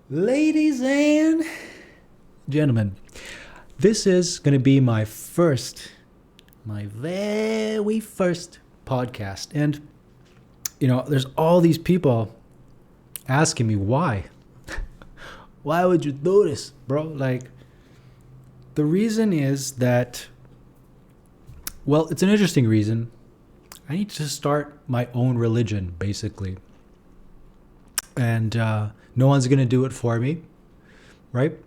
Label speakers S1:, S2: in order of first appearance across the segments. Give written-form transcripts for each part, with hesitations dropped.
S1: Ladies and gentlemen, this is going to be my very first podcast. And, there's all these people asking me why. Why would you do this, bro? Like, the reason is that, well, it's an interesting reason. I need to start my own religion, basically. And no one's going to do it for me, right?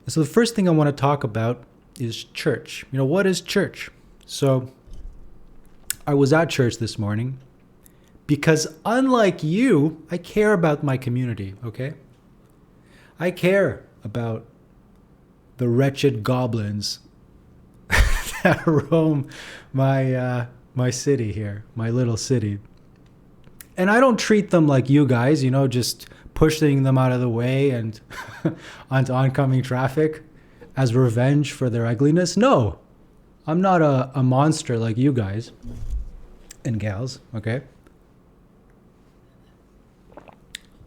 S1: And so the first thing I want to talk about is church. What is church? So I was at church this morning because unlike you, I care about my community, okay? I care about the wretched goblins that roam my city here, my little city. And I don't treat them like you guys, just pushing them out of the way and onto oncoming traffic as revenge for their ugliness. No, I'm not a monster like you guys and gals, okay?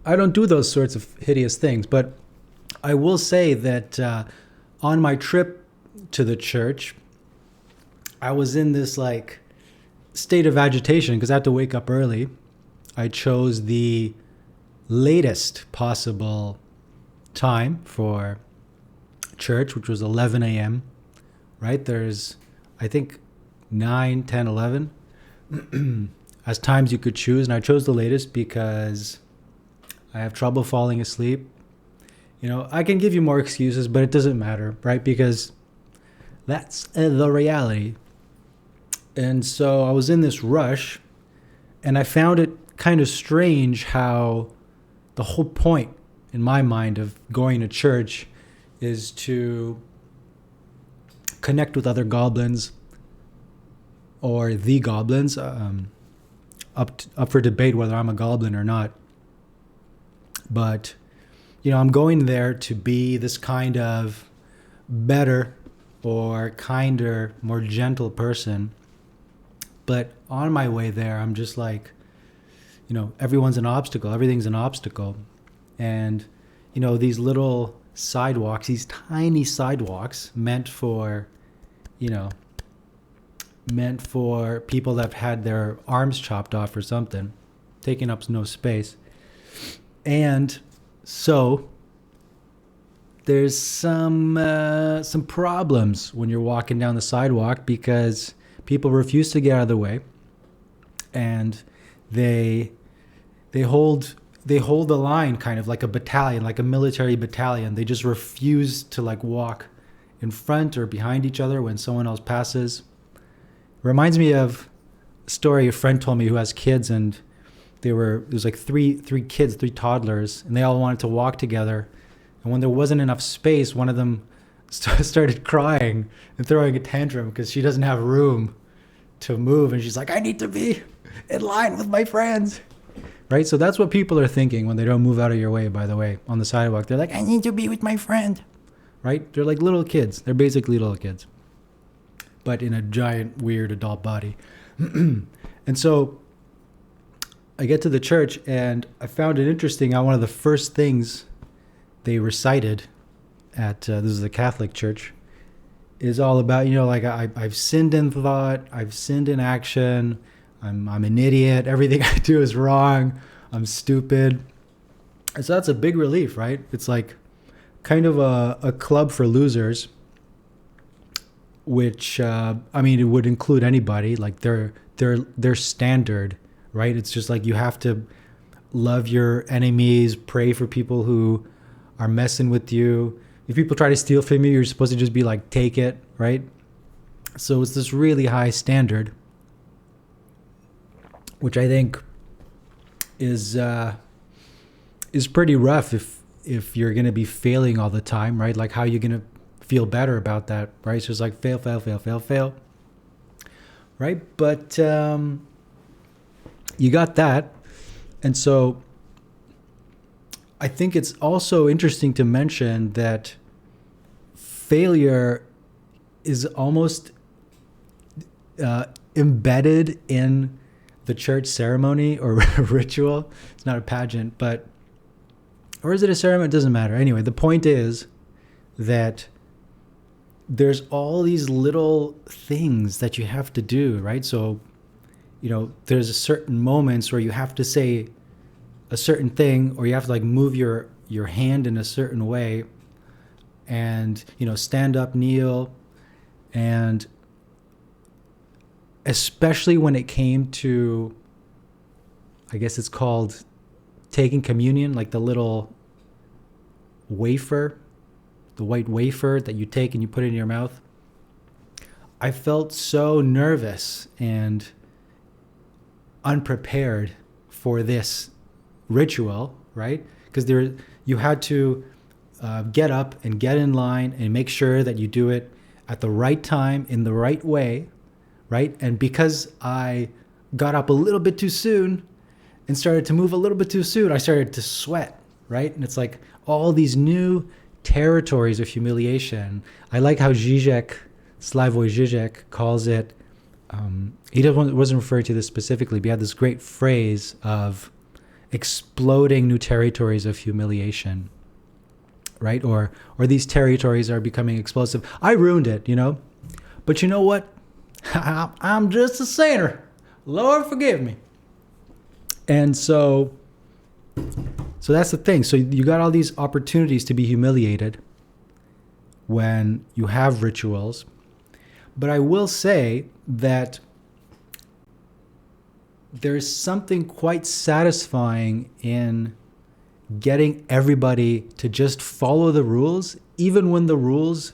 S1: I don't do those sorts of hideous things, but I will say that on my trip to the church, I was in this state of agitation because I had to wake up early. I chose the latest possible time for church, which was 11 a.m., right? There's, I think, 9, 10, 11 as times you could choose. And I chose the latest because I have trouble falling asleep. I can give you more excuses, but it doesn't matter, right? Because that's the reality. And so I was in this rush, and I found it kind of strange how the whole point in my mind of going to church is to connect with other goblins or the goblins, up for debate whether I'm a goblin or not. But, I'm going there to be this kind of better or kinder, more gentle person. But on my way there, I'm just like, everyone's an obstacle. Everything's an obstacle. And, these little sidewalks, these tiny sidewalks meant for people that have had their arms chopped off or something, taking up no space. And so there's some problems when you're walking down the sidewalk because people refuse to get out of the way, and they hold the line kind of like a battalion, like a military battalion. They just refuse to walk in front or behind each other when someone else passes. Reminds me of a story a friend told me who has kids, and there was three kids, three toddlers, and they all wanted to walk together. And when there wasn't enough space, one of them started crying and throwing a tantrum because she doesn't have room to move. And she's like, I need to be in line with my friends. Right? So that's what people are thinking when they don't move out of your way, by the way, on the sidewalk. They're like, I need to be with my friend. Right? They're like little kids. They're basically little kids, but in a giant, weird adult body. And so I get to the church, and I found it interesting how one of the first things they recited at, this is a Catholic church, is all about, I've sinned in thought, I've sinned in action, I'm an idiot, everything I do is wrong, I'm stupid. And so that's a big relief, right? It's like kind of a club for losers, which, it would include anybody, like their standard, right? It's just like you have to love your enemies, pray for people who are messing with you. If people try to steal from you, you're supposed to just be like, take it, right? So it's this really high standard, which I think is pretty rough if you're going to be failing all the time, right? Like, how are you going to feel better about that, right? It's just like fail, right? But you got that. And so I think it's also interesting to mention that failure is almost embedded in the church ceremony or ritual. It's not a pageant, but Or is it a ceremony? It doesn't matter. Anyway, the point is that there's all these little things that you have to do, right? So, there's a certain moments where you have to say a certain thing, or you have to like move your hand in a certain way, and stand up, kneel, and especially when it came to, I guess it's called taking communion, like the little wafer, the white wafer that you take and you put it in your mouth. I felt so nervous and unprepared for this ritual, right? Because you had to get up and get in line and make sure that you do it at the right time, in the right way, right? And because I got up a little bit too soon and started to move a little bit too soon, I started to sweat, right? And it's like all these new territories of humiliation. I like how Zizek, Slavoj Zizek, calls it, he wasn't referring to this specifically, but he had this great phrase of exploding new territories of humiliation, right? Or these territories are becoming explosive. I ruined it, but you know what? I'm just a sinner. Lord, forgive me. And so that's the thing. So you got all these opportunities to be humiliated when you have rituals. But I will say that there's something quite satisfying in getting everybody to just follow the rules, even when the rules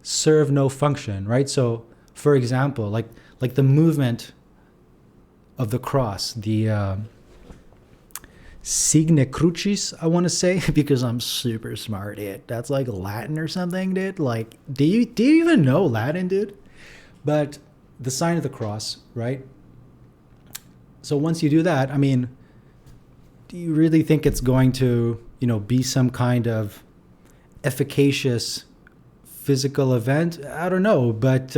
S1: serve no function, right? So, for example, like the movement of the cross, the Signe Crucis, I want to say, because I'm super smart, dude. That's like Latin or something, dude. Like, do you even know Latin, dude? But the sign of the cross, right? So once you do that, I mean, do you really think it's going to, be some kind of efficacious physical event? I don't know, but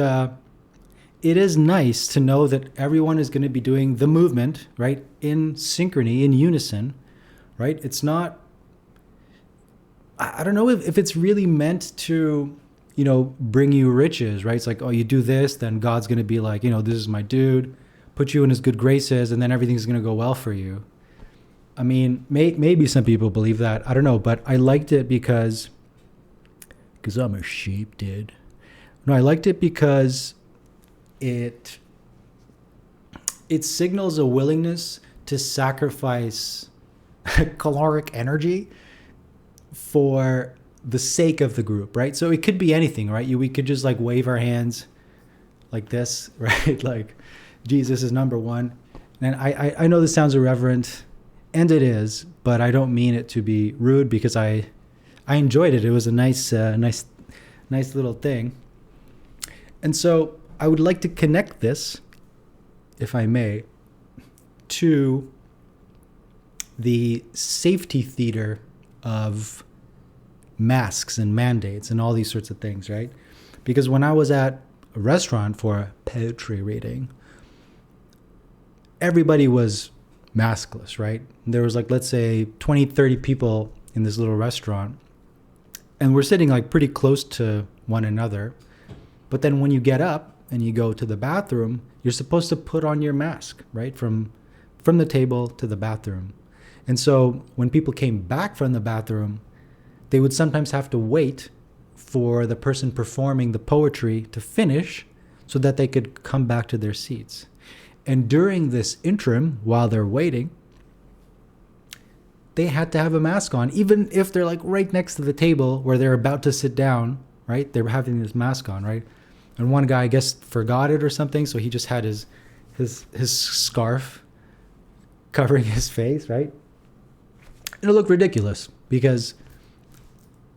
S1: it is nice to know that everyone is going to be doing the movement, right, in synchrony, in unison, right? It's not, I don't know if it's really meant to, bring you riches, right? It's like, oh, you do this, then God's going to be like, this is my dude, put you in his good graces, and then everything's going to go well for you. I mean, maybe some people believe that. I don't know, but I liked it because I'm a sheep, dude. No, I liked it because it signals a willingness to sacrifice caloric energy for the sake of the group, right? So it could be anything, right? We could just like wave our hands like this, right? Like Jesus is number one. And I know this sounds irreverent, and it is, but I don't mean it to be rude because I enjoyed it. It was a nice little thing. And so I would like to connect this, if I may, to the safety theater of masks and mandates and all these sorts of things, right? Because when I was at a restaurant for a poetry reading, everybody was maskless, right? There was like, let's say 20, 30 people in this little restaurant, and we're sitting like pretty close to one another. But then when you get up and you go to the bathroom, you're supposed to put on your mask, right? From the table to the bathroom. And so when people came back from the bathroom, they would sometimes have to wait for the person performing the poetry to finish so that they could come back to their seats. And during this interim, while they're waiting, they had to have a mask on, even if they're like right next to the table where they're about to sit down, right? They're having this mask on, right? And one guy, I guess, forgot it or something, so he just had his scarf covering his face, right? It'll look ridiculous because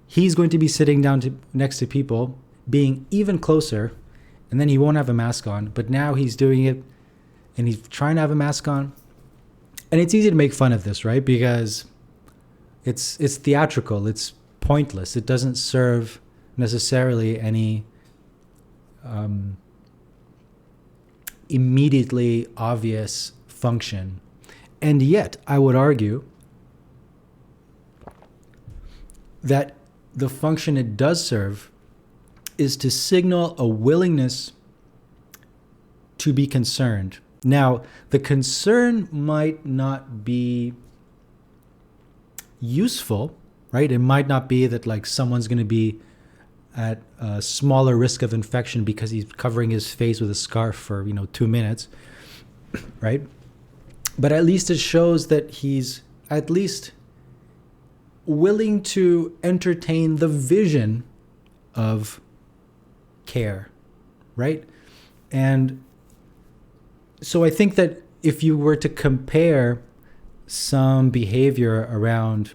S1: he's going to be sitting down next to people, being even closer, and then he won't have a mask on. But now he's doing it, and he's trying to have a mask on. And it's easy to make fun of this, right? Because it's theatrical. It's pointless. It doesn't serve necessarily any immediately obvious function. And yet, I would argue that the function it does serve is to signal a willingness to be concerned. Now, the concern might not be useful, right? It might not be that like someone's going to be at a smaller risk of infection because he's covering his face with a scarf for 2 minutes, right? But at least it shows that he's at least willing to entertain the vision of care, right? And so I think that if you were to compare some behavior around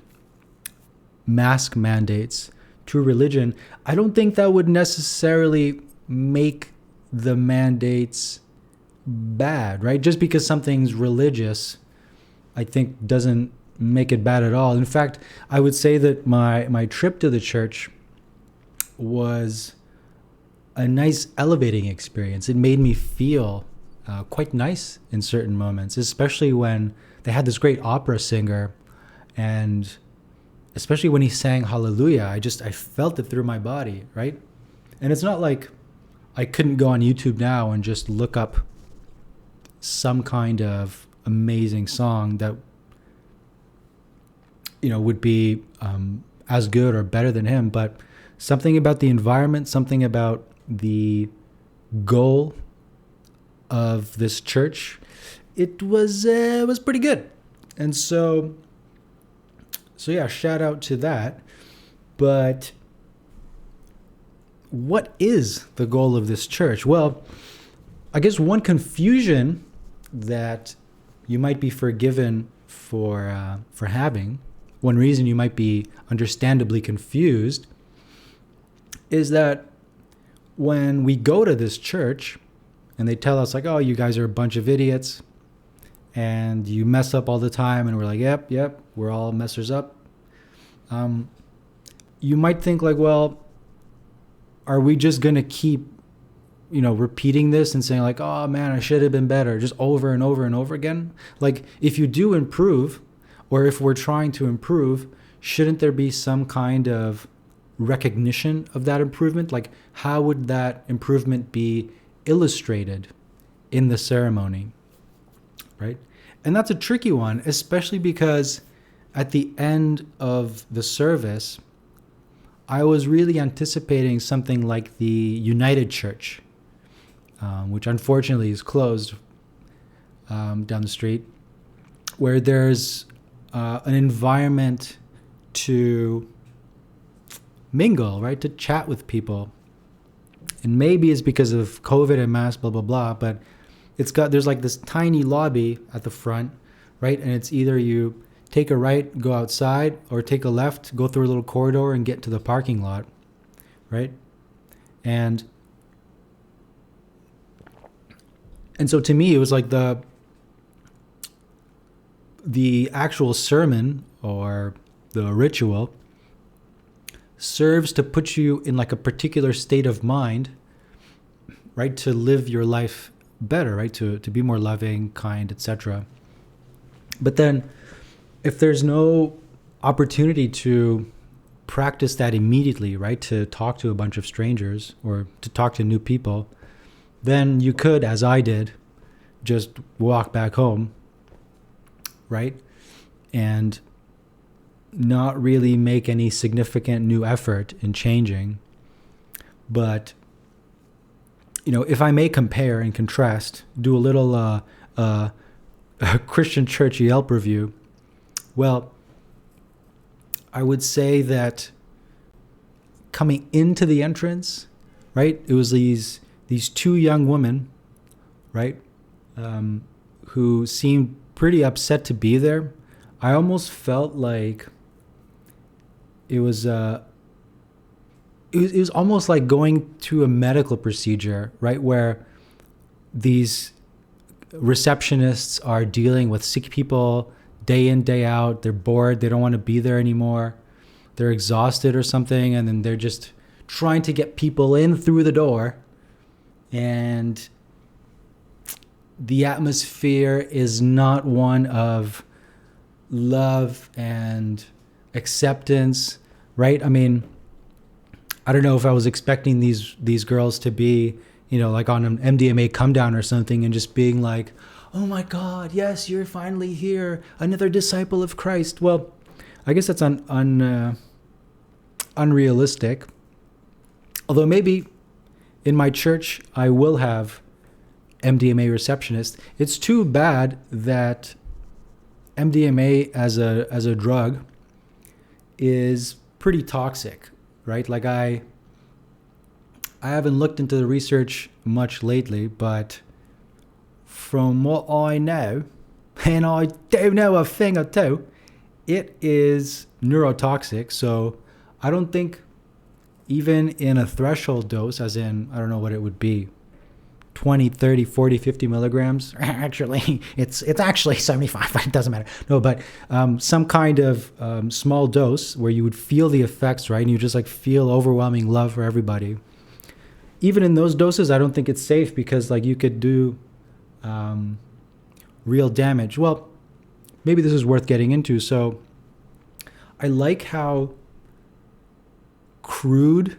S1: mask mandates to religion, I don't think that would necessarily make the mandates bad, right? Just because something's religious, I think doesn't make it bad at all. In fact, I would say that my trip to the church was a nice elevating experience. It made me feel quite nice in certain moments, especially when they had this great opera singer, and especially when he sang Hallelujah, I felt it through my body, right? And it's not like I couldn't go on YouTube now and just look up some kind of amazing song that would be as good or better than him, but something about the environment, something about the goal of this church, it was pretty good. And so yeah, shout out to that. But what is the goal of this church? Well, I guess one confusion that you might be forgiven for having, one reason you might be understandably confused, is that when we go to this church and they tell us like, oh, you guys are a bunch of idiots and you mess up all the time, and we're like, yep, we're all messers up. You might think like, well, are we just going to keep, repeating this and saying like, oh man, I should have been better, just over and over and over again? Like, if you do improve, or if we're trying to improve, shouldn't there be some kind of recognition of that improvement? Like, how would that improvement be illustrated in the ceremony, right? And that's a tricky one, especially because at the end of the service, I was really anticipating something like the United Church, which unfortunately is closed down the street, where there's an environment to mingle, right? To chat with people. And maybe it's because of COVID and mask, blah, blah, blah, but there's like this tiny lobby at the front, right? And it's either you take a right, go outside, or take a left, go through a little corridor and get to the parking lot, right? And so to me, it was like the actual sermon or the ritual serves to put you in like a particular state of mind, right? To live your life better, right? To be more loving, kind, etc. But then if there's no opportunity to practice that immediately, right? To talk to a bunch of strangers or to talk to new people, then you could, as I did, just walk back home, right? And not really make any significant new effort in changing. But, if I may compare and contrast, do a little Christian church Yelp review, well, I would say that coming into the entrance, right, it was these two young women, right, who seemed pretty upset to be there. I almost felt like it was almost like going to a medical procedure, right, where these receptionists are dealing with sick people day in, day out. They're bored. They don't want to be there anymore. They're exhausted or something, and then they're just trying to get people in through the door. And the atmosphere is not one of love and acceptance, right? I mean, I don't know if I was expecting these girls to be, like on an MDMA come down or something and just being like, oh my God, yes, you're finally here, another disciple of Christ. Well, I guess that's unrealistic. Although maybe in my church I will have MDMA receptionists. It's too bad that MDMA as a drug is pretty toxic, right? Like I haven't looked into the research much lately, but from what I know, and I don't know a thing or two, it is neurotoxic. So I don't think even in a threshold dose, as in, I don't know what it would be, 20, 30, 40, 50 milligrams. Actually, it's actually 75, but it doesn't matter. No, but some kind of small dose where you would feel the effects, right? And you just like feel overwhelming love for everybody. Even in those doses, I don't think it's safe because like you could do real damage. Well, maybe this is worth getting into. So I like how crude,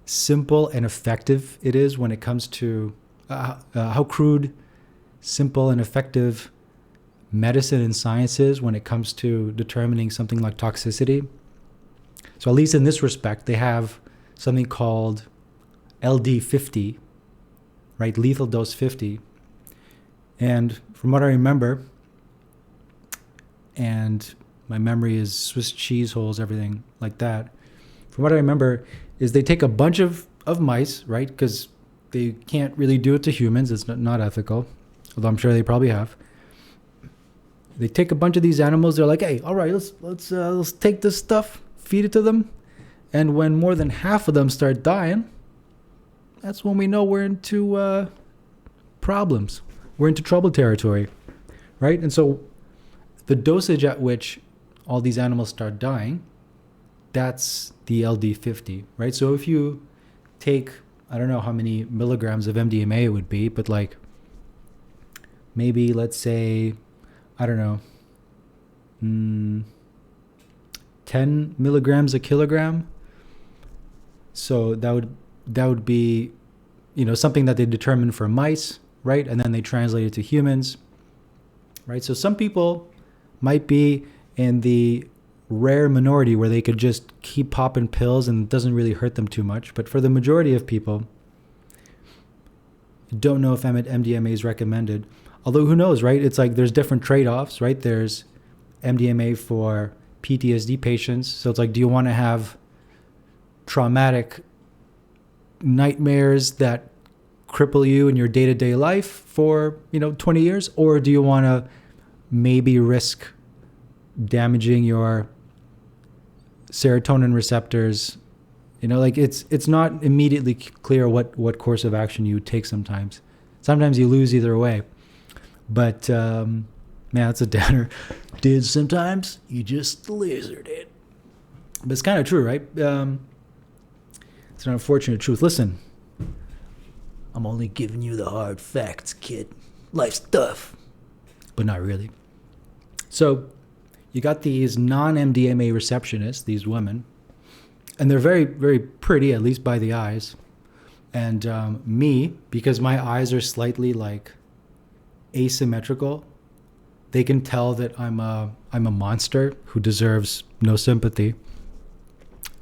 S1: simple, and effective it is when it comes to how crude, simple, and effective medicine and science is when it comes to determining something like toxicity. So at least in this respect, they have something called LD50, right? Lethal dose 50. And from what I remember, and my memory is Swiss cheese holes, everything like that. From what I remember is they take a bunch of mice, right? Because they can't really do it to humans. It's not ethical, although I'm sure they probably have. They take a bunch of these animals. They're like, hey, all right, let's take this stuff, feed it to them. And when more than half of them start dying, that's when we know we're into problems. We're into trouble territory, right? And so the dosage at which all these animals start dying, that's the LD50, right? So if you take, I don't know how many milligrams of MDMA it would be, but like maybe let's say, I don't know, 10 milligrams a kilogram. So that would be, something that they determine for mice, right? And then they translate it to humans, right? So some people might be in the rare minority where they could just keep popping pills and it doesn't really hurt them too much. But for the majority of people, don't know if MDMA is recommended. Although who knows, right? It's like there's different trade-offs, right? There's MDMA for PTSD patients. So it's like, do you want to have traumatic nightmares that cripple you in your day-to-day life for 20 years, or do you want to maybe risk damaging your serotonin receptors? It's not immediately clear what course of action you take. Sometimes you lose either way, but man, that's a downer. Dude, sometimes you just lizard it. But it's kind of true, right? It's an unfortunate truth. Listen, I'm only giving you the hard facts, kid. Life's tough, but not really. So you got these non-MDMA receptionists, these women, and they're very, very pretty, at least by the eyes. And me, because my eyes are slightly like asymmetrical, they can tell that I'm a monster who deserves no sympathy,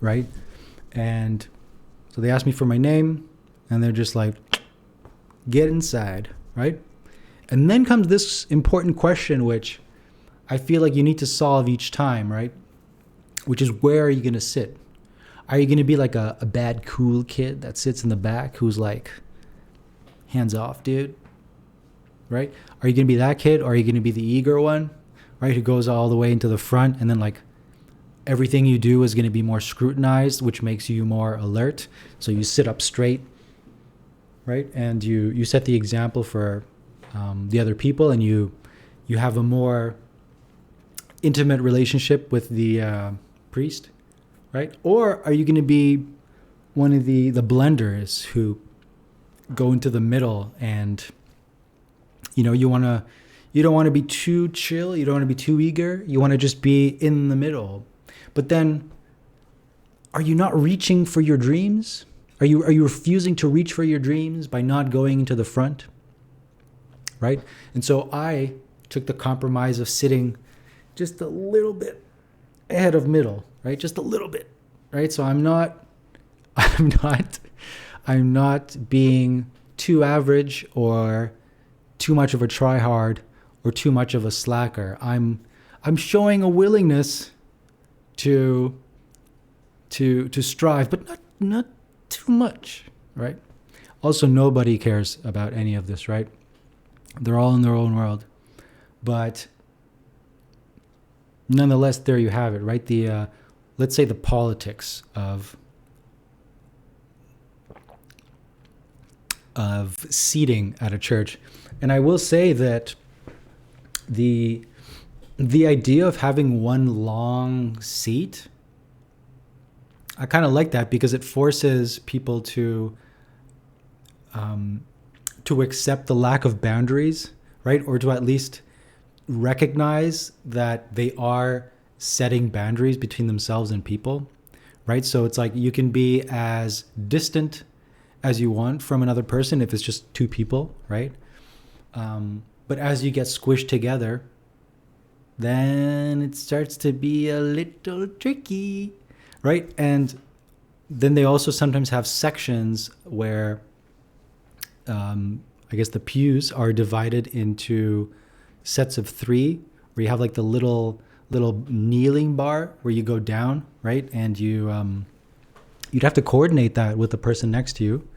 S1: right? And so they ask me for my name, and they're just like, get inside, right? And then comes this important question, which I feel like you need to solve each time, right? Which is, where are you going to sit? Are you going to be like a bad, cool kid that sits in the back who's like, hands off, dude? Right? Are you going to be that kid? Or are you going to be the eager one, right? Who goes all the way into the front, and then like everything you do is going to be more scrutinized, which makes you more alert. So you sit up straight, right? And you set the example for the other people, and you have a more intimate relationship with the priest, right? Or are you going to be one of the blenders who go into the middle, and you don't want to be too chill, you don't want to be too eager, you want to just be in the middle. But then are you not reaching for your dreams? Are you refusing to reach for your dreams by not going into the front? Right? And so I took the compromise of sitting just a little bit ahead of middle, right? Just a little bit, right? So I'm not being too average or too much of a tryhard or too much of a slacker. I'm showing a willingness to strive, but not too much, right? Also, nobody cares about any of this, right? They're all in their own world. But nonetheless, there you have it, right? The let's say the politics of seating at a church. And I will say that the idea of having one long seat, I kind of like that because it forces people to accept the lack of boundaries, right? Or to at least recognize that they are setting boundaries between themselves and people, right? So it's like you can be as distant as you want from another person if it's just two people, right? But as you get squished together, then it starts to be a little tricky, right? And then they also sometimes have sections where I guess the pews are divided into sets of 3, where you have like the little kneeling bar where you go down, right? And you'd have to coordinate that with the person next to you,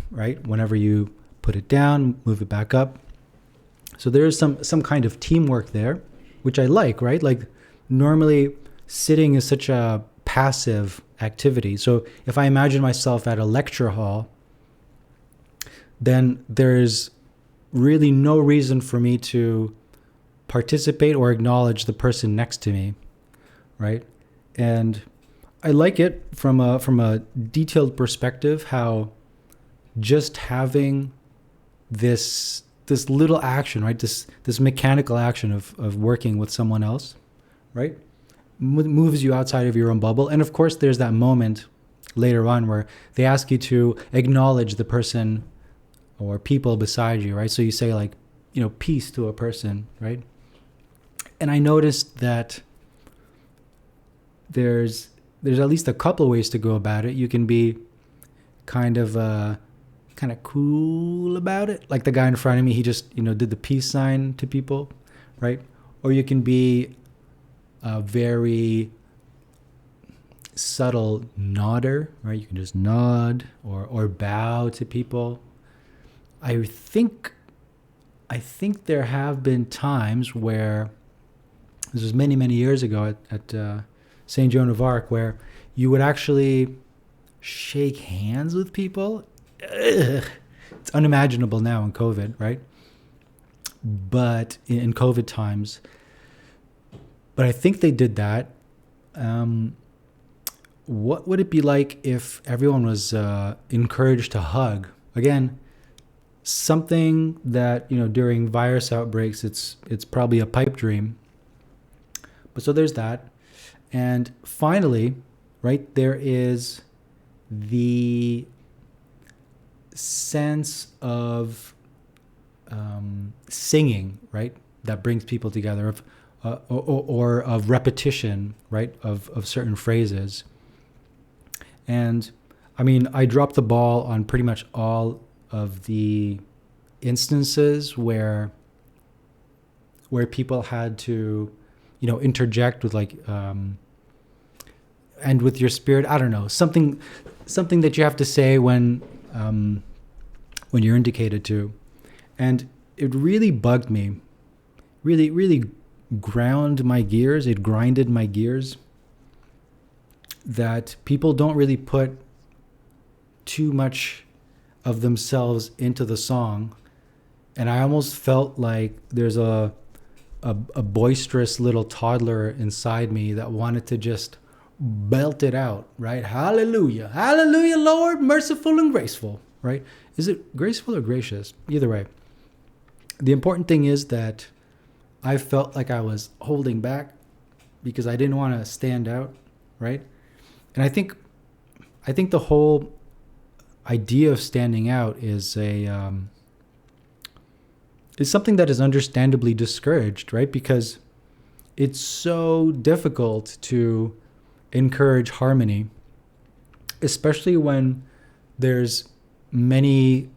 S1: right? Whenever you put it down, move it back up. So there's some kind of teamwork there, which I like, right? Like normally sitting is such a passive activity. So if I imagine myself at a lecture hall, then there's really no reason for me to participate or acknowledge the person next to me, right? And I like it from a detailed perspective, how just having this little action, right? This mechanical action of working with someone else, right? Moves you outside of your own bubble. And of course, there's that moment later on where they ask you to acknowledge the person or people beside you, right? So you say like, peace to a person, right? And I noticed that there's at least a couple of ways to go about it. You can be kind of cool about it. Like the guy in front of me, he just, did the peace sign to people, right? Or you can be a very subtle nodder, right? You can just nod or bow to people. I think there have been times where, this was many, many years ago at St. Joan of Arc, where you would actually shake hands with people. Ugh. It's unimaginable now in COVID, right? But in COVID times, but I think they did that. What would it be like if everyone was encouraged to hug? Again, something that, during virus outbreaks, it's probably a pipe dream. But so there's that. And finally, right, there is the sense of singing, right, that brings people together, or of repetition, right, of certain phrases. And I mean, I dropped the ball on pretty much all of the instances where people had to, interject with like, and with your spirit, I don't know, something that you have to say when you're indicated to. And it really bugged me, really ground my gears. It grinded my gears that people don't really put too much of themselves into the song. And I almost felt like there's a boisterous little toddler inside me that wanted to just belt it out, right? Hallelujah. Hallelujah, Lord, merciful and graceful, right? Is it graceful or gracious? Either way. The important thing is that I felt like I was holding back because I didn't want to stand out, right? And I think the whole idea of standing out is something that is understandably discouraged, right? Because it's so difficult to encourage harmony, especially when there's many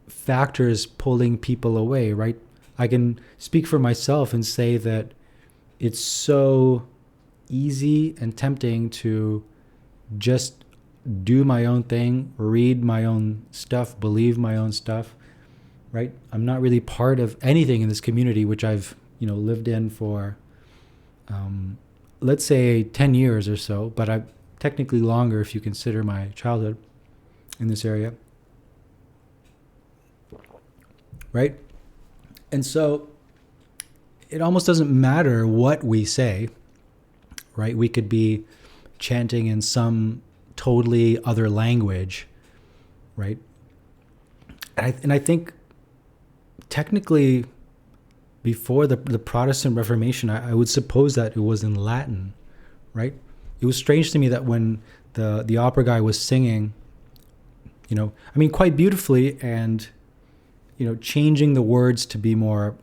S1: factors pulling people away, right? I can speak for myself and say that it's so easy and tempting to just do my own thing, read my own stuff, believe my own stuff, right? I'm not really part of anything in this community, which I've, lived in for, let's say 10 years or so, but I've technically longer if you consider my childhood in this area, right? And so it almost doesn't matter what we say, right? We could be chanting in some totally other language, right? And I think technically before the Protestant Reformation, I would suppose that it was in Latin, right? It was strange to me that when the opera guy was singing, quite beautifully and, changing the words to be more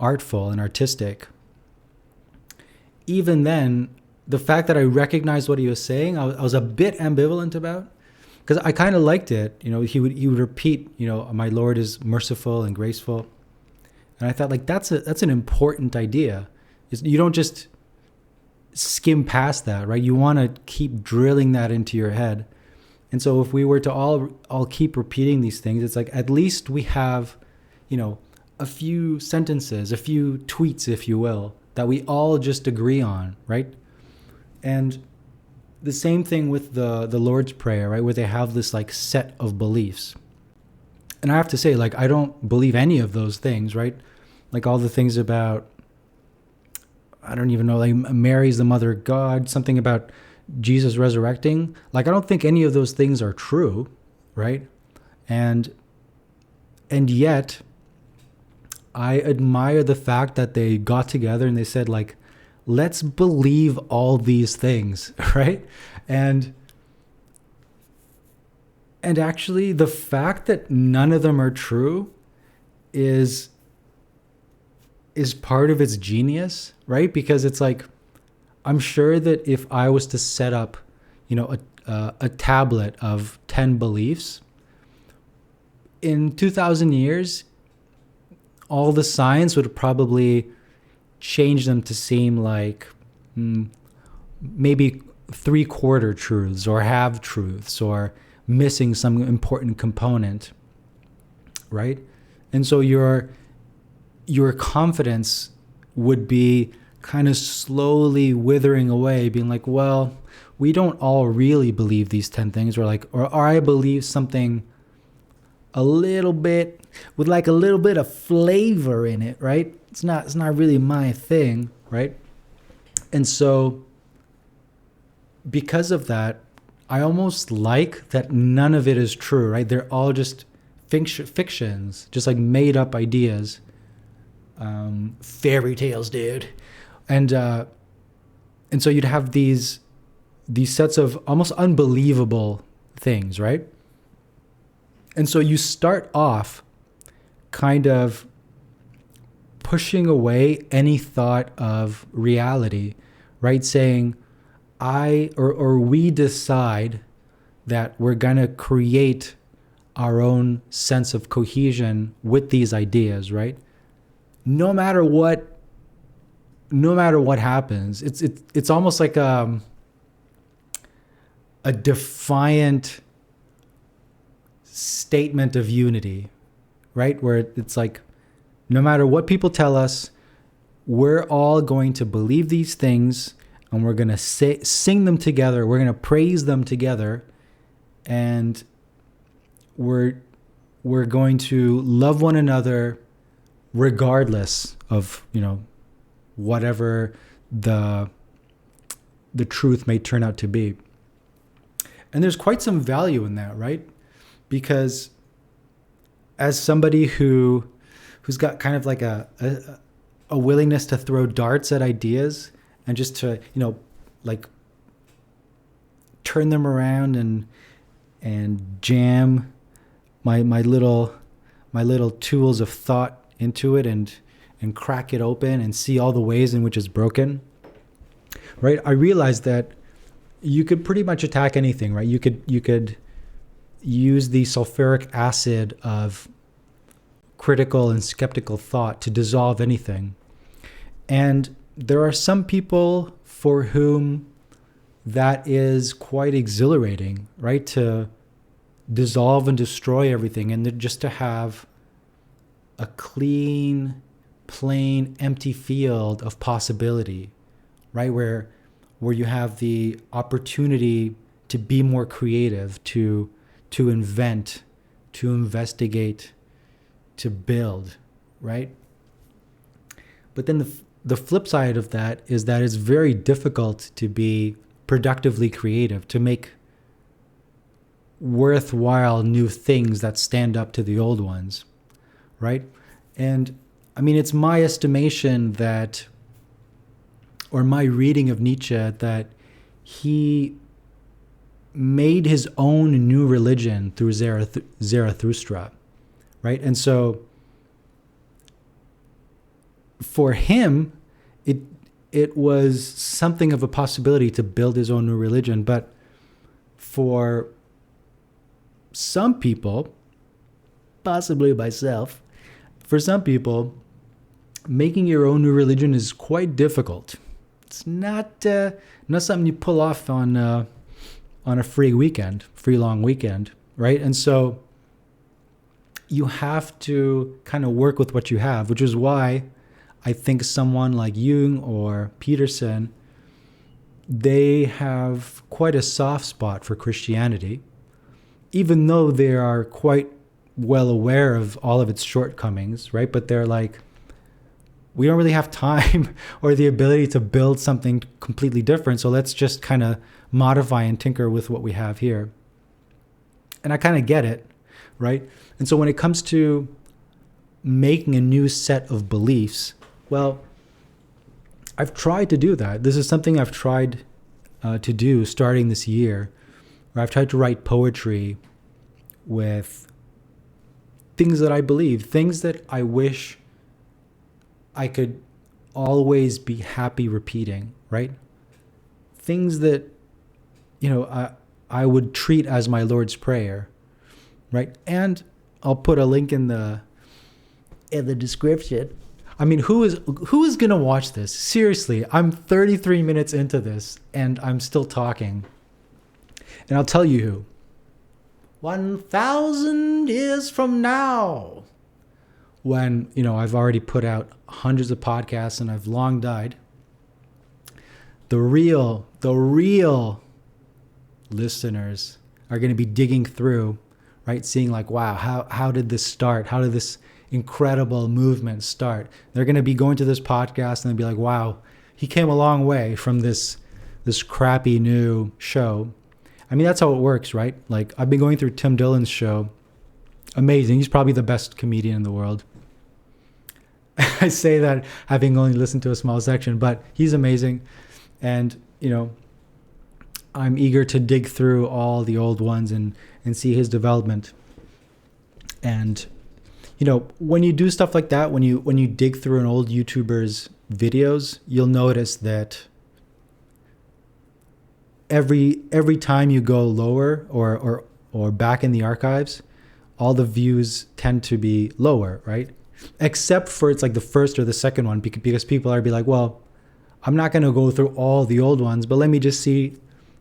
S1: artful and artistic. Even then, the fact that I recognized what he was saying, I was a bit ambivalent about, because I kind of liked it. He would repeat, my Lord is merciful and graceful. And I thought, like, that's an important idea. You don't just skim past that, right? You want to keep drilling that into your head. And so if we were to all keep repeating these things, it's like at least we have, a few sentences, a few tweets, if you will, that we all just agree on, right? And the same thing with the Lord's Prayer, right? Where they have this like set of beliefs. And I have to say, like, I don't believe any of those things, right? Like all the things about, I don't even know, like Mary's the mother of God, something about Jesus resurrecting. Like, I don't think any of those things are true, right? And yet, I admire the fact that they got together and they said, like, let's believe all these things, right? And actually, the fact that none of them are true is part of its genius, right? Because it's like, I'm sure that if I was to set up, a tablet of 10 beliefs, in 2,000 years, all the science would probably change them to seem like maybe 3/4 truths or half truths or missing some important component, right? And so your confidence would be kind of slowly withering away, being like, well, we don't all really believe these 10 things, or I believe something a little bit with like a little bit of flavor in it, right? It's not really my thing, right? And so because of that, I almost like that none of it is true, right? They're all just fictions, just like made up ideas. Fairy tales, dude. And so you'd have these sets of almost unbelievable things, right? And so you start off kind of pushing away any thought of reality, right? Saying, we decide that we're going to create our own sense of cohesion with these ideas, right? No matter what happens, it's almost like a defiant statement of unity, right? Where it's like, no matter what people tell us, we're all going to believe these things, and we're going to sing them together. We're going to praise them together, and we're going to love one another regardless of, whatever the truth may turn out to be. And there's quite some value in that, right? Because as somebody who's got kind of like a willingness to throw darts at ideas and just to, like turn them around and jam my little tools of thought into it and crack it open and see all the ways in which it's broken, right? I realized that you could pretty much attack anything, right? You could use the sulfuric acid of critical and skeptical thought to dissolve anything. And there are some people for whom that is quite exhilarating, right? To dissolve and destroy everything and just to have a clean, plain, empty field of possibility, right? Where you have the opportunity to be more creative, to invent, to investigate, to build, right? But then the flip side of that is that it's very difficult to be productively creative, to make worthwhile new things that stand up to the old ones, right? And I mean, it's my estimation that, or my reading of Nietzsche, that he made his own new religion through Zarathustra, right? And so for him, it was something of a possibility to build his own new religion. But for some people, possibly myself, for some people, making your own new religion is quite difficult. It's not something you pull off on a free long weekend, right? And so you have to kind of work with what you have, which is why I think someone like Jung or Peterson, they have quite a soft spot for Christianity, even though they are quite well aware of all of its shortcomings, right? But they're like, we don't really have time or the ability to build something completely different, so let's just kind of modify and tinker with what we have here. And I kind of get it, right? And so when it comes to making a new set of beliefs, well, I've tried to do that. This is something I've tried to do starting this year, where I've tried to write poetry with things that I believe, things that I wish I could always be happy repeating, right? Things that, I would treat as my Lord's Prayer, right? And I'll put a link in the description. I mean, who is going to watch this? Seriously, I'm 33 minutes into this and I'm still talking. And I'll tell you who. 1,000 years from now, when, I've already put out hundreds of podcasts and I've long died, the real listeners are going to be digging through, right? Seeing like, wow, how did this start? How did this incredible movement start? They're going to be going to this podcast and they'll be like, wow, he came a long way from this crappy new show. I mean, that's how it works, right? Like, I've been going through Tim Dillon's show. Amazing. He's probably the best comedian in the world. I say that having only listened to a small section, but he's amazing. And, I'm eager to dig through all the old ones and see his development. And, when you do stuff like that, when you dig through an old YouTuber's videos, you'll notice that every time you go lower or back in the archives, all the views tend to be lower, right? Except for it's like the first or the second one, because people are be like, well, I'm not going to go through all the old ones, but let me just see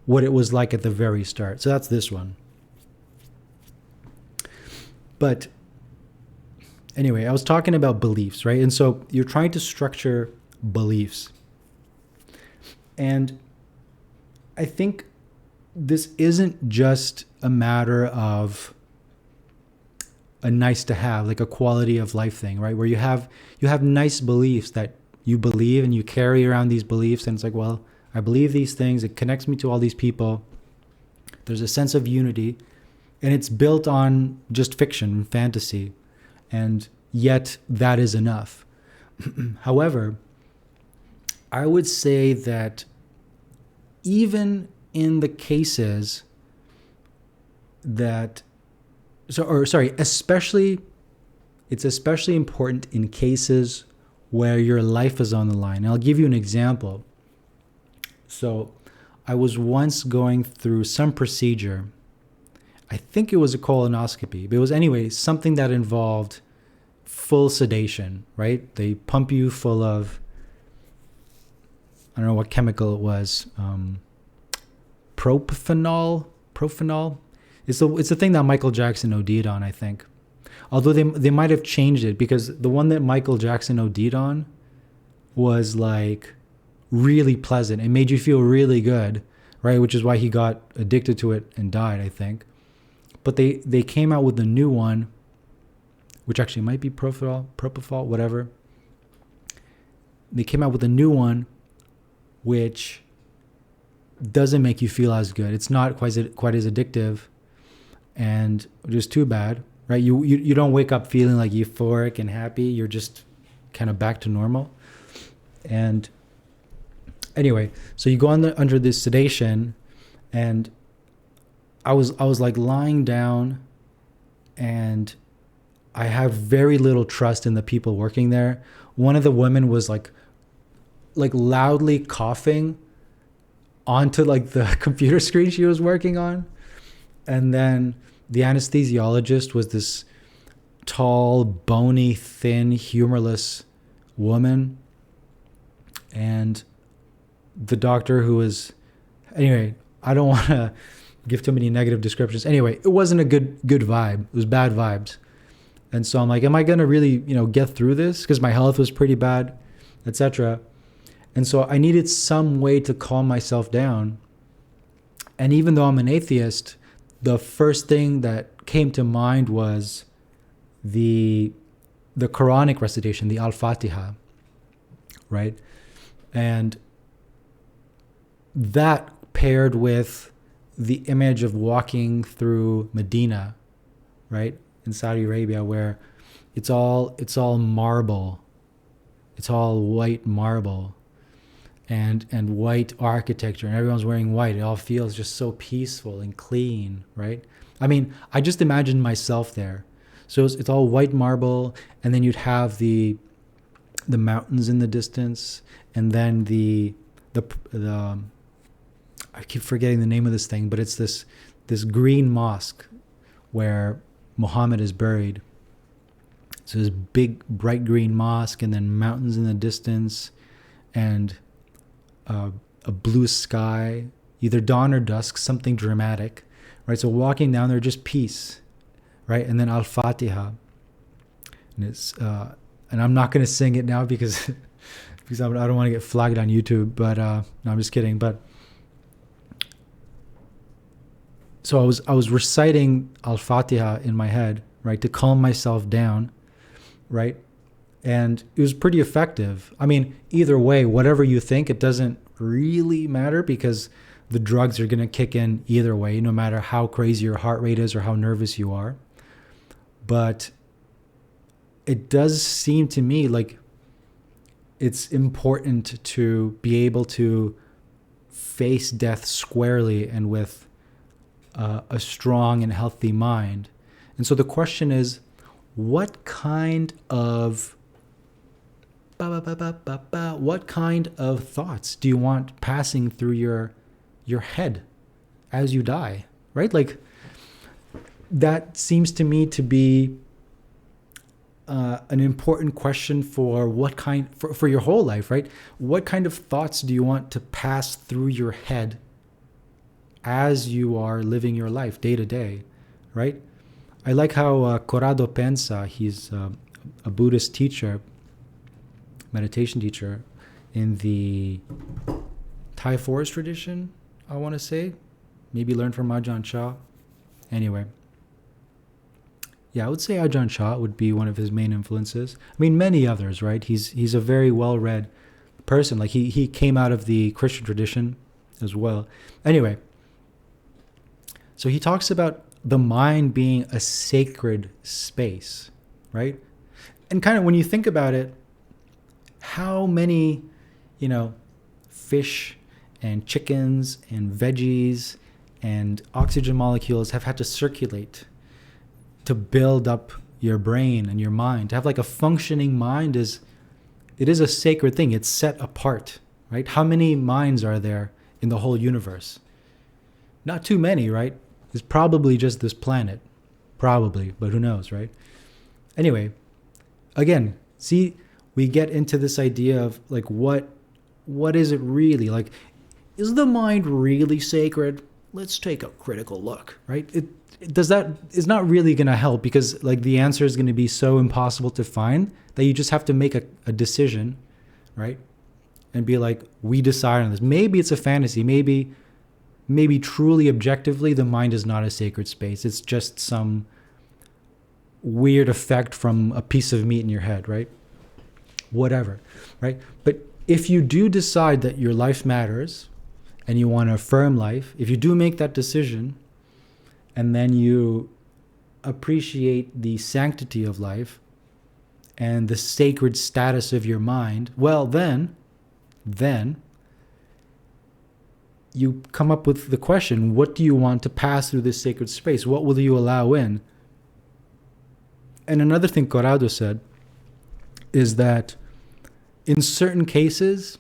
S1: what it was like at the very start. So that's this one. But anyway, I was talking about beliefs, right? And so you're trying to structure beliefs. And I think this isn't just a matter of a nice to have, like a quality of life thing, right? Where you have nice beliefs that you believe and you carry around these beliefs, and it's like, well, I believe these things, it connects me to all these people. There's a sense of unity, and it's built on just fiction and fantasy, and yet that is enough. However, I would say that even in the cases that, especially, it's especially important in cases where your life is on the line. And I'll give you an example. So I was once going through some procedure. I think it was a colonoscopy, but it was anyway something that involved full sedation, right? They pump you full of, I don't know what chemical it was, propofol. It's the thing that Michael Jackson OD'd on, I think. Although they might have changed it, because the one that Michael Jackson OD'd on was like really pleasant. It made you feel really good, right? Which is why he got addicted to it and died, I think. But they came out with a new one, which actually might be propofol, whatever. They came out with a new one, which doesn't make you feel as good. It's not quite as addictive, and which is too bad, right? You don't wake up feeling like euphoric and happy. You're just kind of back to normal. And anyway, so you go under this sedation, and I was like lying down, and I have very little trust in the people working there. One of the women was like loudly coughing onto like the computer screen she was working on. And then the anesthesiologist was this tall, bony, thin, humorless woman. And the doctor, who was, anyway, I don't want to give too many negative descriptions. Anyway, it wasn't a good vibe. It was bad vibes. And so I'm like, am I going to really, get through this? Because my health was pretty bad, etc. And so I needed some way to calm myself down. And even though I'm an atheist, the first thing that came to mind was the Quranic recitation, the Al-Fatiha, right? And that paired with the image of walking through Medina, right, in Saudi Arabia, where it's all marble, it's all white marble, and white architecture, and everyone's wearing white. It all feels just so peaceful and clean, right? I mean, I just imagined myself there. So it's all white marble, and then you'd have the mountains in the distance, and then the I keep forgetting the name of this thing, but it's this green mosque where Muhammad is buried. So this big bright green mosque, and then mountains in the distance, and a blue sky, either dawn or dusk, something dramatic, right? So walking down there, just peace, right? And then Al-Fatiha, and it's and I'm not going to sing it now because I don't want to get flagged on YouTube. But no, I'm just kidding. But so I was reciting Al-Fatiha in my head, right, to calm myself down, right? And it was pretty effective. I mean, either way, whatever you think, it doesn't really matter, because the drugs are going to kick in either way, no matter how crazy your heart rate is or how nervous you are. But it does seem to me like it's important to be able to face death squarely and with a strong and healthy mind. And so the question is, what kind of thoughts do you want passing through your head as you die, right? Like, that seems to me to be an important question for for your whole life, right? What kind of thoughts do you want to pass through your head as you are living your life day to day, right? I like how Corrado Pensa, he's a Buddhist teacher, meditation teacher in the Thai forest tradition, I want to say. Maybe learned from Ajahn Chah. Anyway. Yeah, I would say Ajahn Chah would be one of his main influences. I mean, many others, right? He's a very well-read person. Like, he came out of the Christian tradition as well. Anyway, so he talks about the mind being a sacred space, right? And kind of when you think about it, how many, fish and chickens and veggies and oxygen molecules have had to circulate to build up your brain and your mind. To have like a functioning mind is a sacred thing. It's set apart, right? How many minds are there in the whole universe? Not too many, right? It's probably just this planet. Probably, but who knows, right? Anyway, again, see, we get into this idea of like what is it really? Like, is the mind really sacred? Let's take a critical look, right? It's not really going to help, because like the answer is going to be so impossible to find that you just have to make a decision, right? And be like, we decide on this. Maybe it's a fantasy. Maybe truly objectively the mind is not a sacred space. It's just some weird effect from a piece of meat in your head, right? Whatever, right? But if you do decide that your life matters and you want to affirm life, if you do make that decision and then you appreciate the sanctity of life and the sacred status of your mind, well, then you come up with the question, what do you want to pass through this sacred space? What will you allow in? And another thing Corrado said is that in certain cases,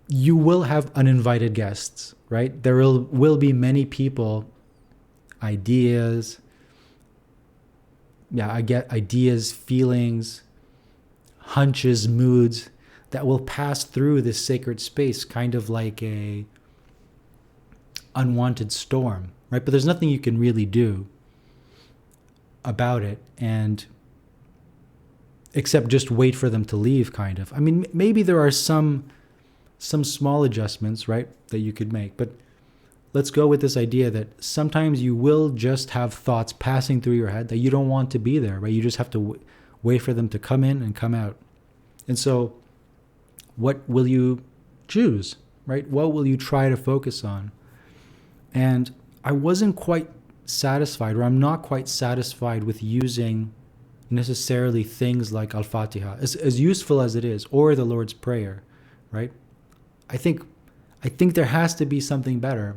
S1: you will have uninvited guests, right? There will be many people, ideas, I get ideas, feelings, hunches, moods that will pass through this sacred space, kind of like a unwanted storm, right? But there's nothing you can really do about it, and except just wait for them to leave, kind of. I mean, maybe there are some small adjustments, right, that you could make, but let's go with this idea that sometimes you will just have thoughts passing through your head that you don't want to be there, right? You just have to wait for them to come in and come out. And so what will you choose, right? What will you try to focus on? And I wasn't quite satisfied, or I'm not quite satisfied with using necessarily things like Al-Fatiha, as useful as it is, or the Lord's Prayer, right? I think there has to be something better.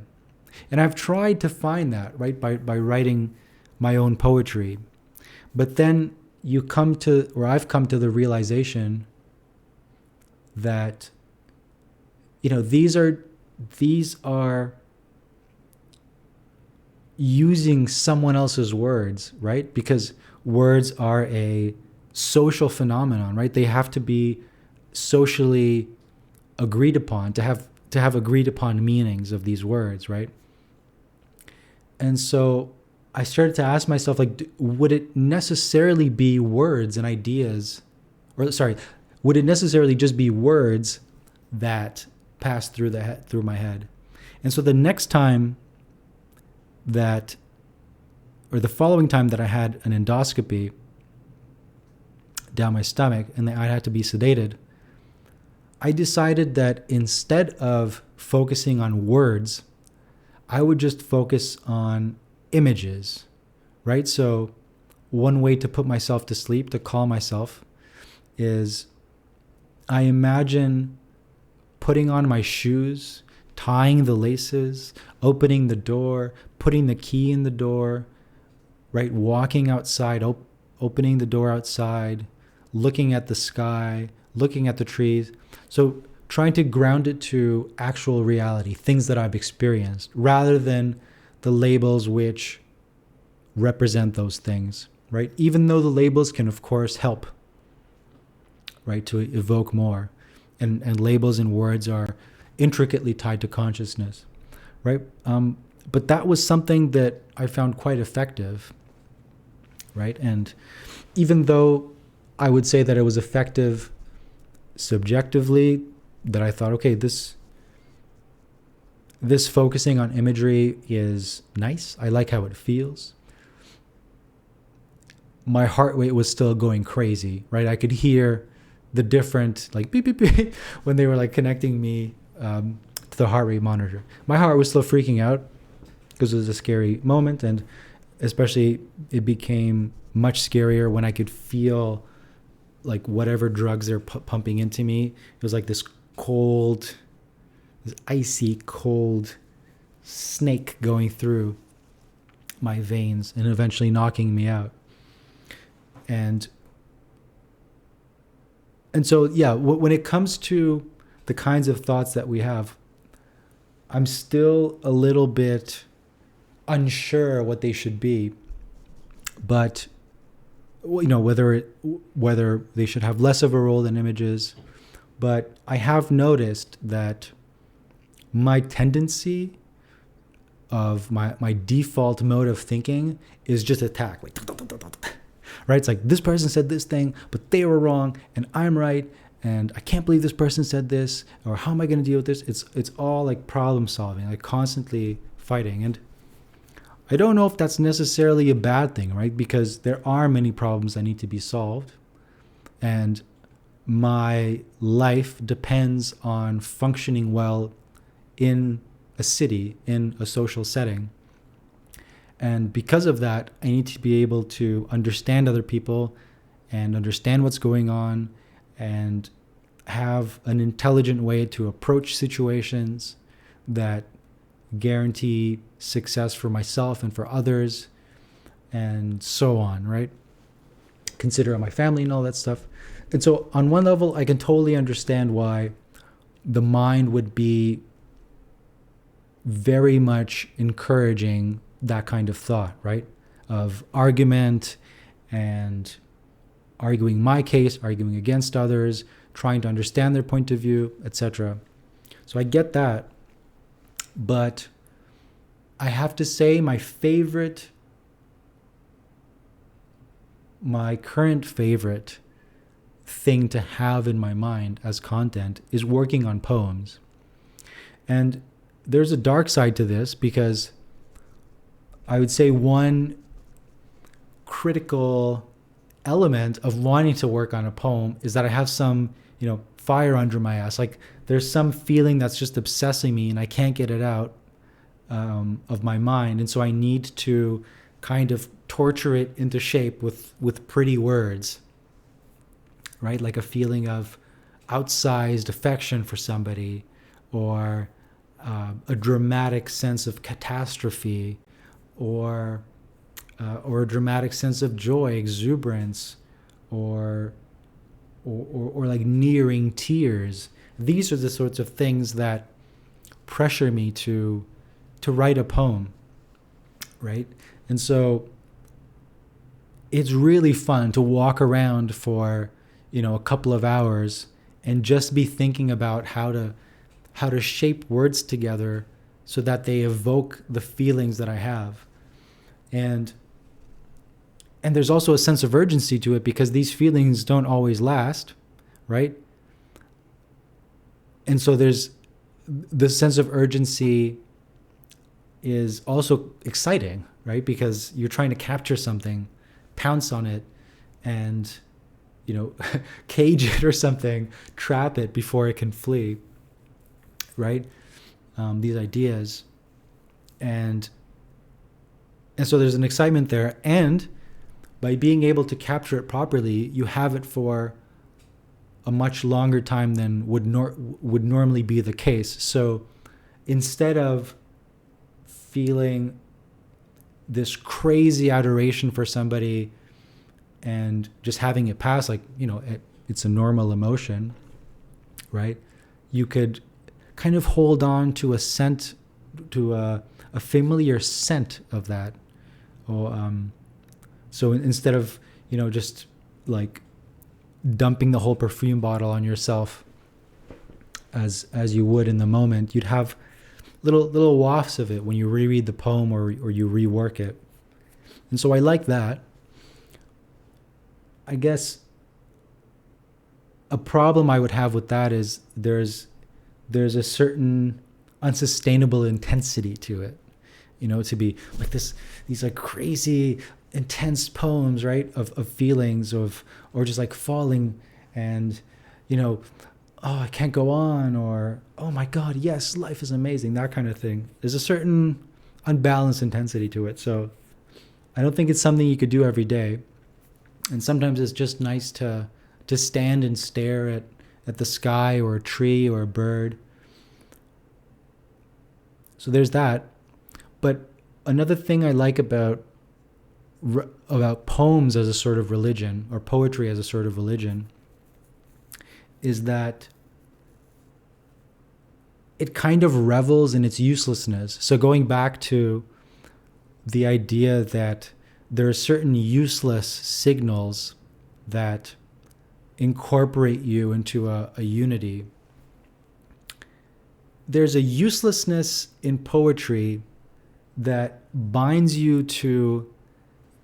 S1: And I've tried to find that, right, by writing my own poetry. But then I've come to the realization that, these are using someone else's words, right? Because words are a social phenomenon, right? They have to be socially agreed upon to have agreed upon meanings of these words, right? And so I started to ask myself, like, would it necessarily be words and ideas, would it necessarily just be words that pass through my head? And so the following time that I had an endoscopy down my stomach and that I had to be sedated, I decided that instead of focusing on words, I would just focus on images, right? So one way to put myself to sleep, to calm myself, is I imagine putting on my shoes, tying the laces, opening the door, putting the key in the door, right? Walking outside, opening the door outside, looking at the sky, looking at the trees. So trying to ground it to actual reality, things that I've experienced, rather than the labels which represent those things, right? Even though the labels can, of course, help, right, to evoke more. And labels and words are intricately tied to consciousness, right? But that was something that I found quite effective, right? And even though I would say that it was effective subjectively, that I thought, okay, this focusing on imagery is nice. I like how it feels. My heart rate was still going crazy, right? I could hear the different, like, beep, beep, beep, when they were like connecting me to the heart rate monitor. My heart was still freaking out because it was a scary moment, and especially it became much scarier when I could feel like whatever drugs they're pumping into me. It was like this cold this icy cold snake going through my veins and eventually knocking me out. And so, yeah, when it comes to the kinds of thoughts that we have, I'm still a little bit unsure what they should be. But, whether they should have less of a role than images. But I have noticed that my tendency of my default mode of thinking is just attack, like, right? It's like, this person said this thing, but they were wrong, and I'm right, and I can't believe this person said this, or how am I going to deal with this? It's all like problem solving, like constantly fighting. And I don't know if that's necessarily a bad thing, right? Because there are many problems that need to be solved, and my life depends on functioning well in a city, in a social setting. And because of that, I need to be able to understand other people and understand what's going on and have an intelligent way to approach situations that guarantee success for myself and for others, and so on, right? Consider my family and all that stuff. And so on one level, I can totally understand why the mind would be very much encouraging that kind of thought, right? Of argument and arguing my case, arguing against others, trying to understand their point of view, etc. So I get that. But I have to say my current favorite thing to have in my mind as content is working on poems. And there's a dark side to this, because I would say one critical element of wanting to work on a poem is that I have some, fire under my ass. Like, there's some feeling that's just obsessing me and I can't get it out of my mind. And so I need to kind of torture it into shape with pretty words, right? Like a feeling of outsized affection for somebody, or a dramatic sense of catastrophe, or a dramatic sense of joy, exuberance, or like nearing tears. These are the sorts of things that pressure me to write a poem, right? And so it's really fun to walk around for, a couple of hours and just be thinking about how to shape words together so that they evoke the feelings that I have. And there's also a sense of urgency to it, because these feelings don't always last, right? And so there's the sense of urgency is also exciting, right? Because you're trying to capture something, pounce on it, and, cage it or something, trap it before it can flee, right? These ideas. And so there's an excitement there. And by being able to capture it properly, you have it for a much longer time than would normally be the case. So instead of feeling this crazy adoration for somebody and just having it pass, like, it's a normal emotion, right? You could kind of hold on to a scent, to a familiar scent of that. Or so instead of, just like dumping the whole perfume bottle on yourself as you would in the moment, you'd have little wafts of it when you reread the poem or you rework it. And so I like that. I guess a problem I would have with that is there's a certain unsustainable intensity to it, to be like these like crazy intense poems, right, of feelings or just like falling and, oh, I can't go on, or, oh my God, yes, life is amazing, that kind of thing. There's a certain unbalanced intensity to it. So I don't think it's something you could do every day. And sometimes it's just nice to stand and stare at the sky or a tree or a bird So there's that. But another thing I like about poems as a sort of religion, or poetry as a sort of religion, is that it kind of revels in its uselessness. So going back to the idea that there are certain useless signals that incorporate you into a unity. There's a uselessness in poetry that binds you to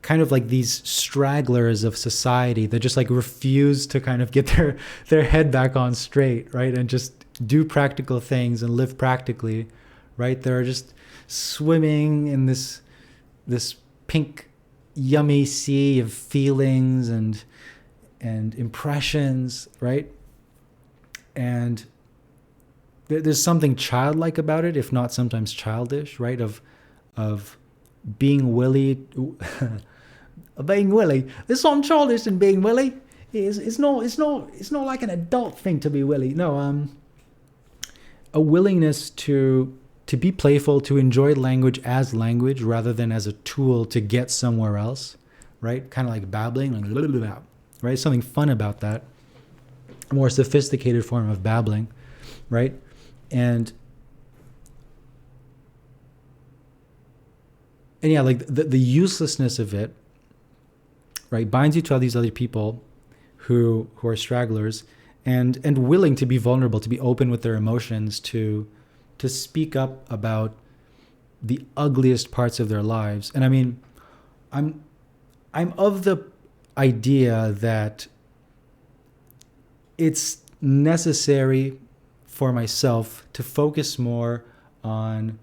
S1: kind of like these stragglers of society that just like refuse to kind of get their head back on straight, right? And just do practical things and live practically, right? They're just swimming in this pink, yummy sea of feelings and impressions, right? And there's something childlike about it, if not sometimes childish, right? Of being willy, being willy. There's something childish in being willy. It's not like an adult thing to be willy. No, a willingness to be playful, to enjoy language as language rather than as a tool to get somewhere else, right? Kind of like babbling, like blah, blah, blah, right? Something fun about that. A more sophisticated form of babbling, right? And yeah, like the uselessness of it, right, binds you to all these other people who are stragglers and willing to be vulnerable, to be open with their emotions, to speak up about the ugliest parts of their lives. And I mean, I'm of the idea that it's necessary for myself to focus more on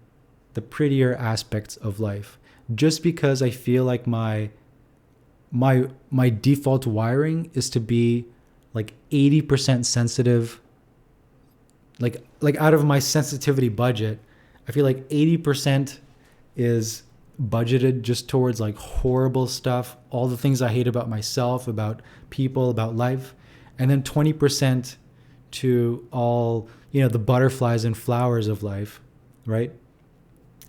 S1: the prettier aspects of life, just because I feel like my default wiring is to be like 80% sensitive. Like out of my sensitivity budget, I feel like 80% is budgeted just towards like horrible stuff, all the things I hate about myself, about people, about life, and then 20% to all, the butterflies and flowers of life, right?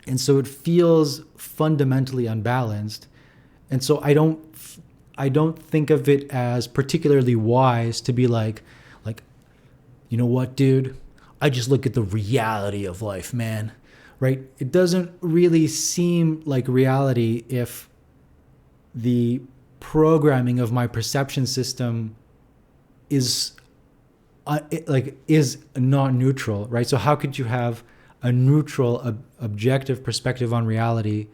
S1: And so it feels fundamentally unbalanced. And so I don't think of it as particularly wise to be like, you know what, dude? I just look at the reality of life, man, right? It doesn't really seem like reality if the programming of my perception system is not neutral, right? So how could you have a neutral, objective perspective on reality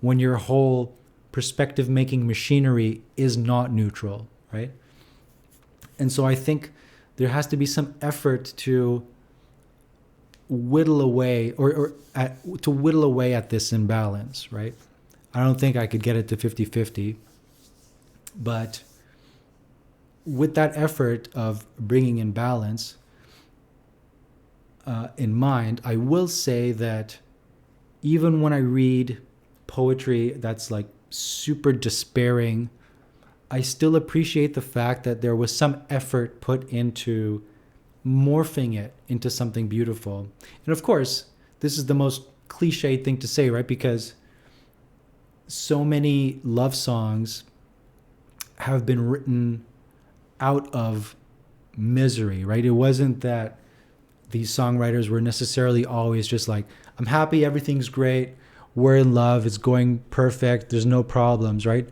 S1: when your whole perspective making machinery is not neutral, right? And so I think there has to be some effort to whittle away to whittle away at this imbalance, right? I don't think I could get it to 50-50, but with that effort of bringing in balance in mind, I will say that even when I read poetry that's like super despairing, I still appreciate the fact that there was some effort put into morphing it into something beautiful. And of course, this is the most cliched thing to say, right? Because so many love songs have been written out of misery, right? It wasn't that these songwriters were necessarily always just like, I'm happy, everything's great, we're in love, it's going perfect, there's no problems, right?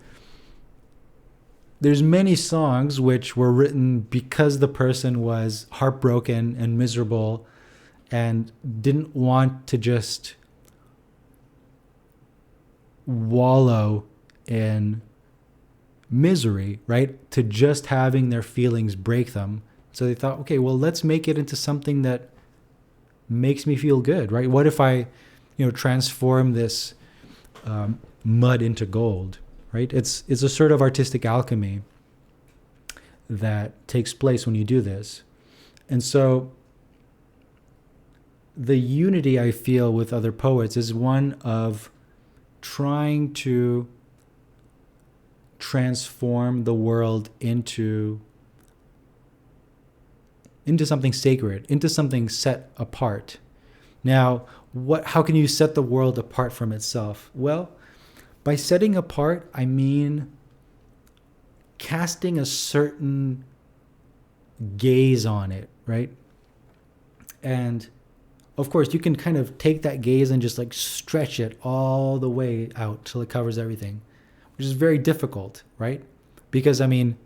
S1: There's many songs which were written because the person was heartbroken and miserable and didn't want to just wallow in misery, right? To just having their feelings break them. So they thought, okay, well, let's make it into something that makes me feel good, right? What if I, transform this mud into gold, right? It's a sort of artistic alchemy that takes place when you do this. And so the unity I feel with other poets is one of trying to transform the world into something sacred, into something set apart. Now, how can you set the world apart from itself? Well, by setting apart, I mean casting a certain gaze on it, right? And of course, you can kind of take that gaze and just like stretch it all the way out till it covers everything, which is very difficult, right? Because, I mean,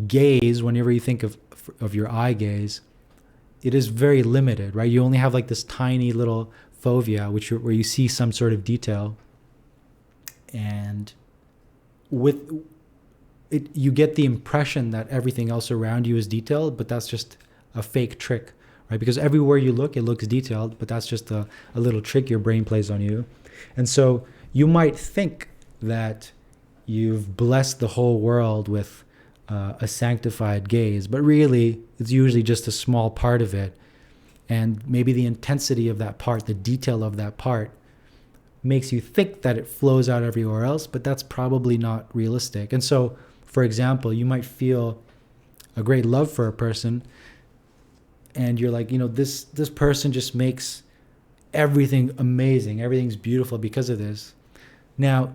S1: gaze, whenever you think of your eye gaze, it is very limited, right? You only have like this tiny little fovea, where you see some sort of detail, and with it, you get the impression that everything else around you is detailed, but that's just a fake trick, right? Because everywhere you look, it looks detailed, but that's just a little trick your brain plays on you. And so you might think that you've blessed the whole world with a sanctified gaze, but really it's usually just a small part of it. And maybe the intensity of that part, the detail of that part, makes you think that it flows out everywhere else, but that's probably not realistic. And so, for example, you might feel a great love for a person, and you're like, this person just makes everything amazing. Everything's beautiful because of this. Now,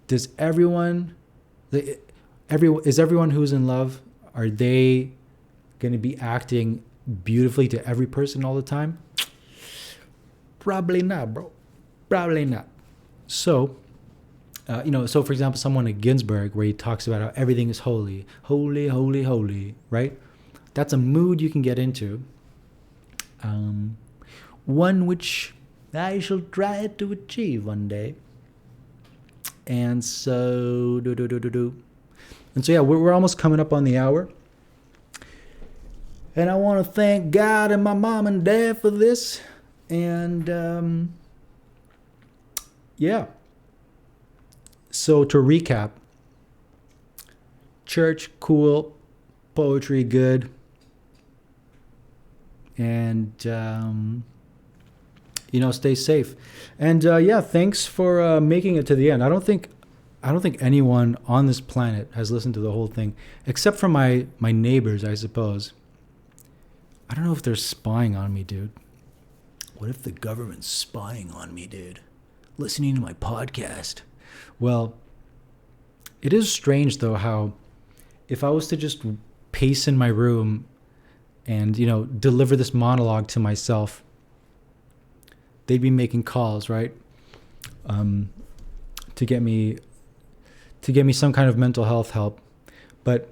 S1: is everyone who's in love, are they going to be acting beautifully to every person all the time? Probably not, bro. Probably not. So, so for example, someone like Ginsberg, where he talks about how everything is holy, holy, holy, holy, right? That's a mood you can get into. One which I shall try to achieve one day. And so, And so, yeah, we're almost coming up on the hour. And I want to thank God and my mom and dad for this. And, yeah. So to recap, church, cool. Poetry, good. And, stay safe. And, thanks for making it to the end. I don't think anyone on this planet has listened to the whole thing, except for my neighbors, I suppose. I don't know if they're spying on me, dude. What if the government's spying on me, dude? Listening to my podcast. Well, it is strange, though, how if I was to just pace in my room and, deliver this monologue to myself, they'd be making calls, right? To get me some kind of mental health help. But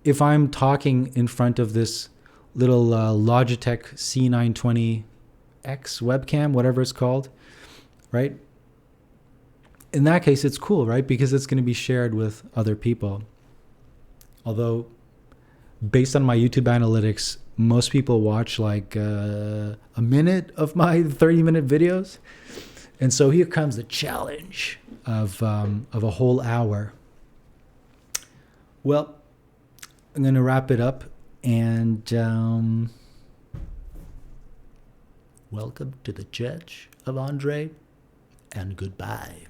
S1: if I'm talking in front of this little Logitech C920X webcam, whatever it's called, right? In that case, it's cool, right? Because it's going to be shared with other people. Although, based on my YouTube analytics, most people watch like a minute of my 30-minute videos. And so here comes the challenge of a whole hour. Well, I'm going to wrap it up, and welcome to the Church of Andrei, and goodbye.